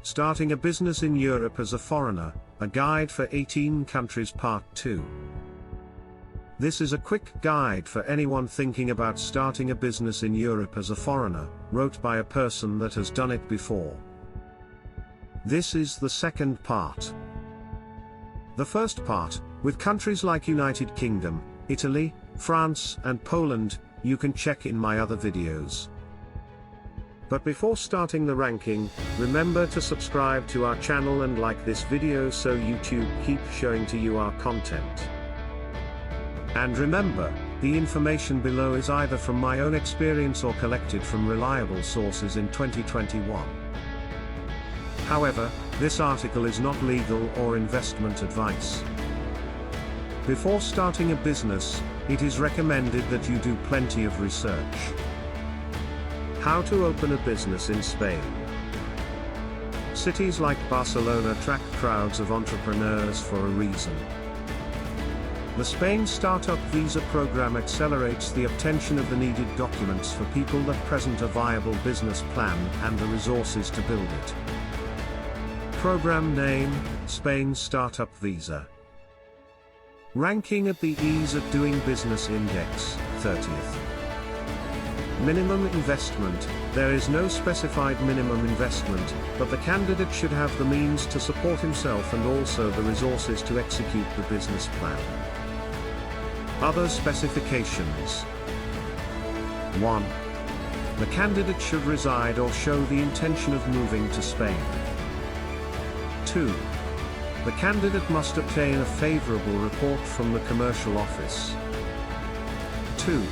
Starting a Business in Europe as a Foreigner, a Guide for 18 Countries Part 2. This is a quick guide for anyone thinking about starting a business in Europe as a foreigner, wrote by a person that has done it before. This is the second part. The first part, with countries like United Kingdom, Italy, France and Poland, you can check in my other videos. But before starting the ranking, remember to subscribe to our channel and like this video so YouTube keeps showing to you our content. And remember, the information below is either from my own experience or collected from reliable sources in 2021. However, this article is not legal or investment advice. Before starting a business, it is recommended that you do plenty of research. How to open a business in Spain. Cities like Barcelona attract crowds of entrepreneurs for a reason. The Spain Startup Visa program accelerates the obtention of the needed documents for people that present a viable business plan and the resources to build it. Program name, Spain Startup Visa. Ranking at the Ease of Doing Business Index, 30th. Minimum investment, there is no specified minimum investment, but the candidate should have the means to support himself and also the resources to execute the business plan. Other specifications. 1. The candidate should reside or show the intention of moving to Spain. 2. The candidate must obtain a favorable report from the commercial office. 2.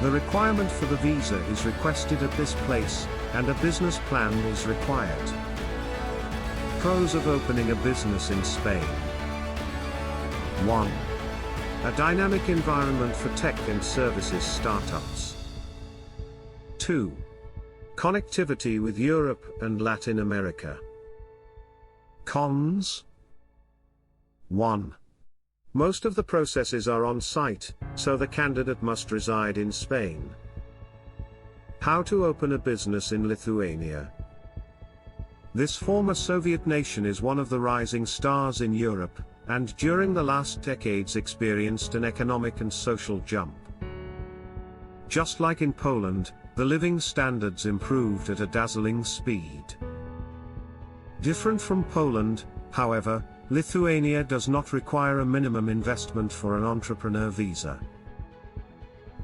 The requirement for the visa is requested at this place, and a business plan is required. Pros of opening a business in Spain. 1. A dynamic environment for tech and services startups. 2. Connectivity with Europe and Latin America. Cons. 1. Most of the processes are on-site, so the candidate must reside in Spain. How to open a business in Lithuania. This former Soviet nation is one of the rising stars in Europe, and during the last decades experienced an economic and social jump. Just like in Poland, the living standards improved at a dazzling speed. Different from Poland, however, Lithuania does not require a minimum investment for an entrepreneur visa.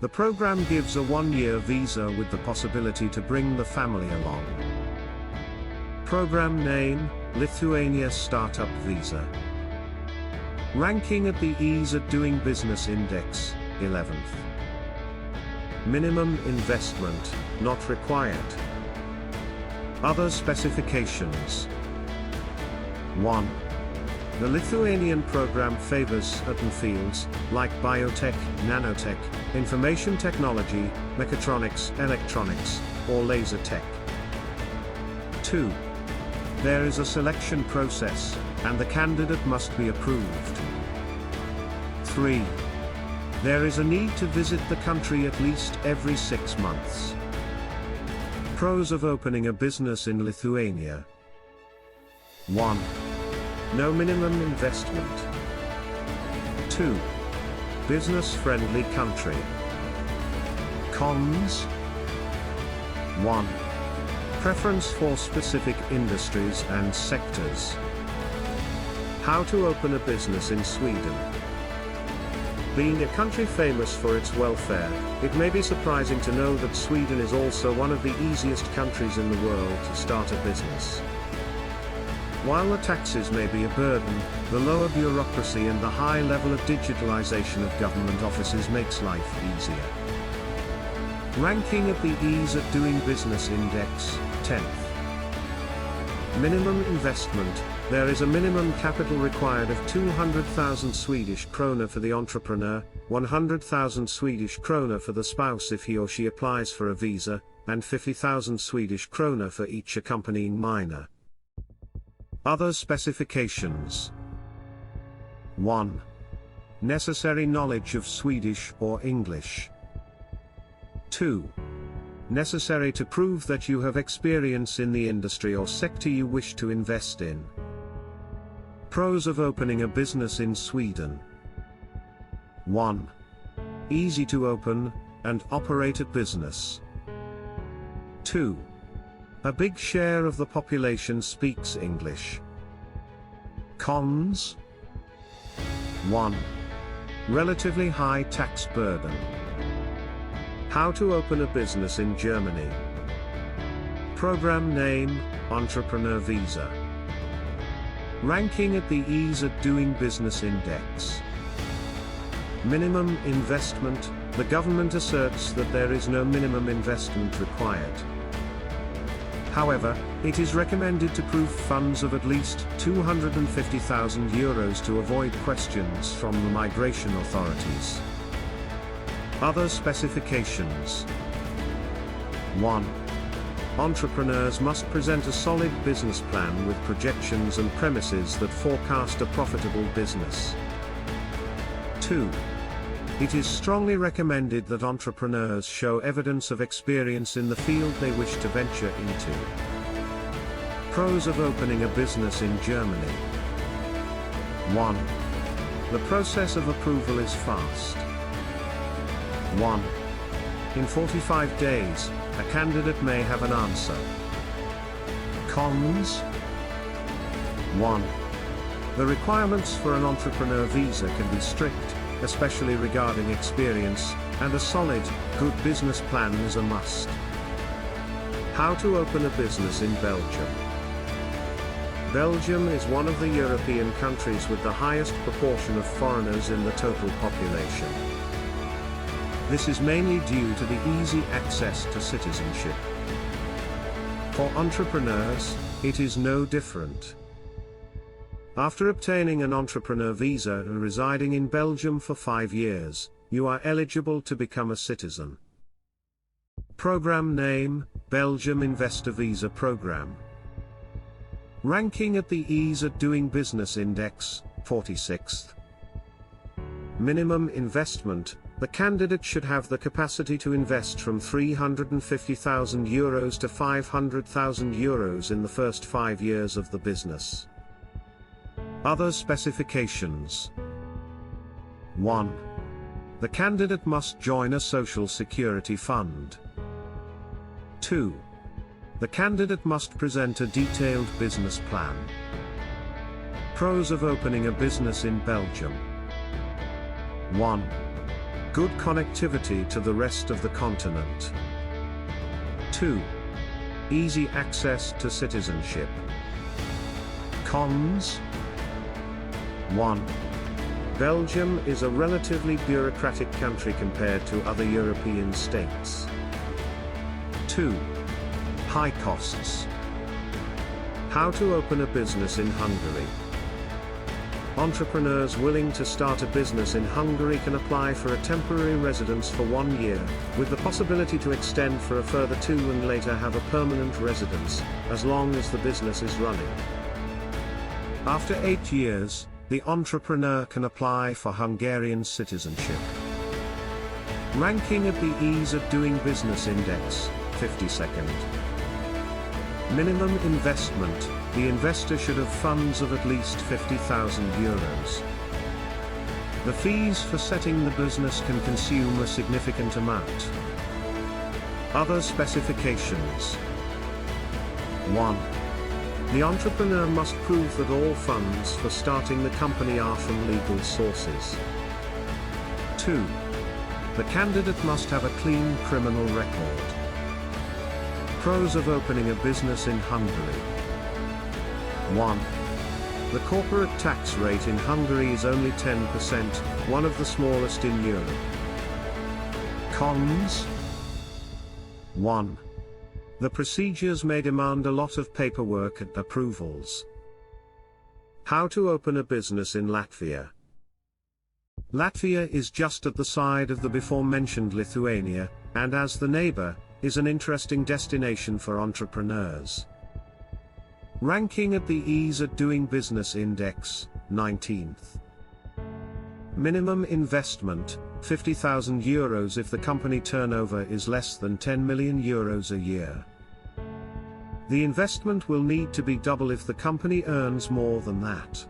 The program gives a one-year visa with the possibility to bring the family along. Program name, Lithuania Startup Visa. Ranking at the Ease of Doing Business Index, 11th. Minimum investment, not required. Other specifications. 1. The Lithuanian program favors certain fields, like biotech, nanotech, information technology, mechatronics, electronics, or laser tech. 2. There is a selection process, and the candidate must be approved. 3. There is a need to visit the country at least every 6 months. Pros of opening a business in Lithuania. 1. No minimum investment. 2. Business-friendly country. Cons. 1. Preference for specific industries and sectors. How to open a business in Sweden. Being a country famous for its welfare, it may be surprising to know that Sweden is also one of the easiest countries in the world to start a business. While the taxes may be a burden, the lower bureaucracy and the high level of digitalization of government offices makes life easier. Ranking at the Ease of Doing Business Index, 10th. Minimum investment, there is a minimum capital required of 200,000 Swedish krona for the entrepreneur, 100,000 Swedish krona for the spouse if he or she applies for a visa, and 50,000 Swedish krona for each accompanying minor. Other specifications. 1. Necessary knowledge of Swedish or English. 2. necessary to prove that you have experience in the industry or sector you wish to invest in. Pros of opening a business in Sweden. 1. Easy to open and operate a business. 2. A big share of the population speaks English. Cons. 1. Relatively high tax burden. How to open a business in Germany. Program name, Entrepreneur Visa. Ranking at the Ease at Doing Business Index. Minimum investment. The government asserts that there is no minimum investment required. However, it is recommended to prove funds of at least €250,000 to avoid questions from the migration authorities. Other specifications. 1. Entrepreneurs must present a solid business plan with projections and premises that forecast a profitable business. 2. It is strongly recommended that entrepreneurs show evidence of experience in the field they wish to venture into. Pros of opening a business in Germany. 1. The process of approval is fast. 1. In 45 days, a candidate may have an answer. Cons. 1. The requirements for an entrepreneur visa can be strict, especially regarding experience, and a solid, good business plan is a must. How to open a business in Belgium. Belgium is one of the European countries with the highest proportion of foreigners in the total population. This is mainly due to the easy access to citizenship. For entrepreneurs, it is no different. After obtaining an entrepreneur visa and residing in Belgium for 5 years, you are eligible to become a citizen. Program name, Belgium Investor Visa Program. Ranking at the Ease at Doing Business Index, 46th. Minimum investment. The candidate should have the capacity to invest from €350,000 to €500,000 in the first 5 years of the business. Other specifications. 1. The candidate must join a social security fund. 2. The candidate must present a detailed business plan. Pros of opening a business in Belgium. 1. Good connectivity to the rest of the continent. 2. Easy access to citizenship. Cons. 1. Belgium is a relatively bureaucratic country compared to other European states. 2. High costs. How to open a business in Hungary. Entrepreneurs willing to start a business in Hungary can apply for a temporary residence for 1 year, with the possibility to extend for a further 2 and later have a permanent residence, as long as the business is running. After 8 years, the entrepreneur can apply for Hungarian citizenship. Ranking at the Ease at Doing Business Index, 52nd. Minimum investment. The investor should have funds of at least €50,000. The fees for setting the business can consume a significant amount. Other specifications. 1. The entrepreneur must prove that all funds for starting the company are from legal sources. 2. The candidate must have a clean criminal record. Pros of opening a business in Hungary. 1. The corporate tax rate in Hungary is only 10%, one of the smallest in Europe. Cons. 1. The procedures may demand a lot of paperwork and approvals. How to open a business in Latvia. Latvia is just at the side of the before-mentioned Lithuania, and as the neighbor, is an interesting destination for entrepreneurs. Ranking at the Ease at Doing Business Index, 19th. Minimum investment. 50,000 euros if the company turnover is less than 10 million euros a year. The investment will need to be double if the company earns more than that.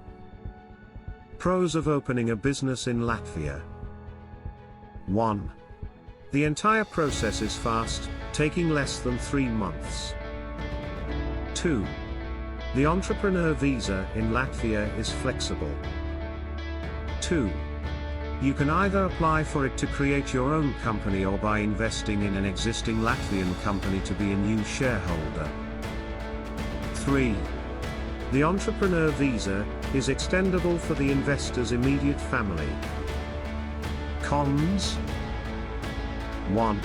Pros of opening a business in Latvia. 1. The entire process is fast, taking less than 3 months. 2. The entrepreneur visa in Latvia is flexible. 2. You can either apply for it to create your own company or by investing in an existing Latvian company to be a new shareholder. 3. The entrepreneur visa is extendable for the investor's immediate family. Cons. 1.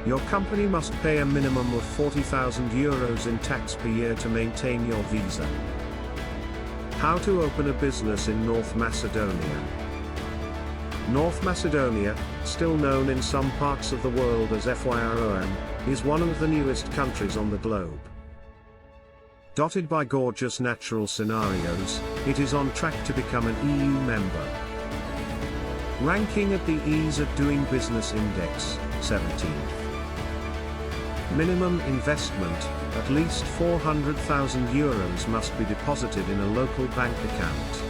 Your company must pay a minimum of 40,000 euros in tax per year to maintain your visa. How to open a business in North Macedonia. North Macedonia, still known in some parts of the world as FYROM, is one of the newest countries on the globe. Dotted by gorgeous natural scenarios, it is on track to become an EU member. Ranking at the Ease of Doing Business Index, 17th. Minimum investment, at least 400,000 euros must be deposited in a local bank account.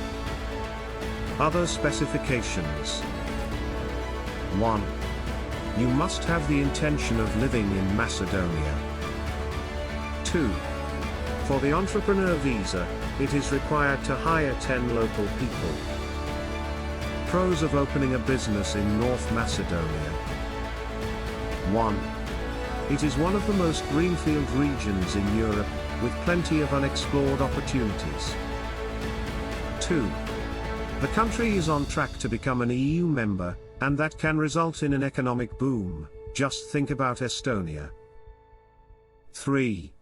Other specifications. 1. You must have the intention of living in Macedonia. 2. For the entrepreneur visa, it is required to hire 10 local people. Pros of opening a business in North Macedonia. 1. It is one of the most greenfield regions in Europe, with plenty of unexplored opportunities. 2. The country is on track to become an EU member, and that can result in an economic boom. Just think about Estonia. 3.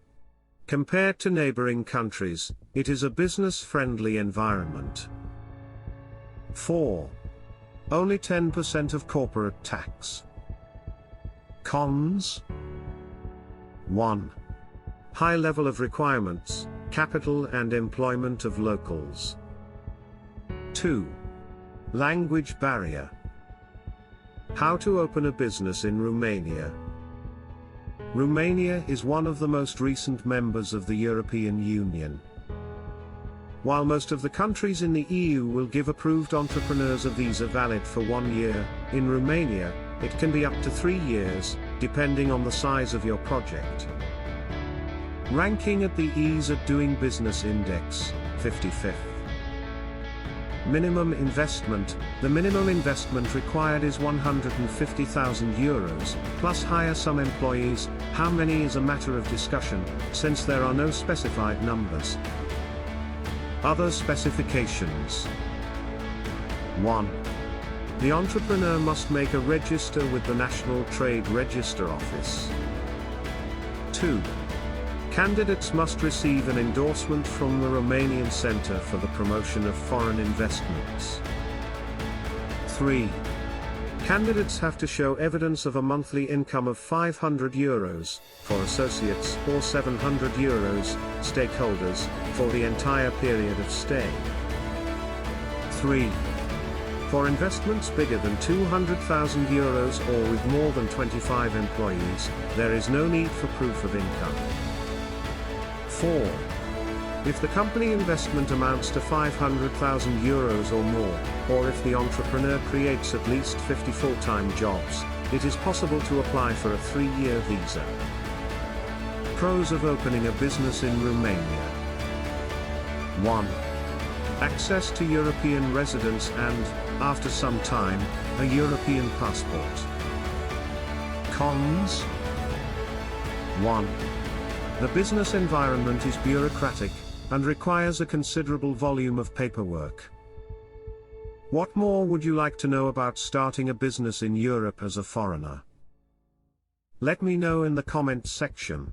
Compared to neighboring countries, it is a business-friendly environment. 4. Only 10% of corporate tax. Cons. 1. High level of requirements, capital and employment of locals. 2. Language barrier. How to open a business in Romania. Romania is one of the most recent members of the European Union. While most of the countries in the EU will give approved entrepreneurs a visa valid for 1 year, in Romania, it can be up to 3 years, depending on the size of your project. Ranking at the Ease of Doing Business Index, 55th. Minimum investment. The minimum investment required is 150,000 euros, plus hire some employees. How many is a matter of discussion, since there are no specified numbers. Other specifications. 1. The entrepreneur must make a register with the National Trade Register Office. 2. Candidates must receive an endorsement from the Romanian Center for the Promotion of Foreign Investments. 3. Candidates have to show evidence of a monthly income of 500 euros, for associates, or 700 euros, stakeholders, for the entire period of stay. 3. For investments bigger than 200,000 euros or with more than 25 employees, there is no need for proof of income. 4. If the company investment amounts to 500,000 euros or more, or if the entrepreneur creates at least 50 full-time jobs, it is possible to apply for a 3-year visa. Pros of opening a business in Romania. 1. Access to European residence and, after some time, a European passport. Cons. 1. The business environment is bureaucratic, and requires a considerable volume of paperwork. What more would you like to know about starting a business in Europe as a foreigner? Let me know in the comments section.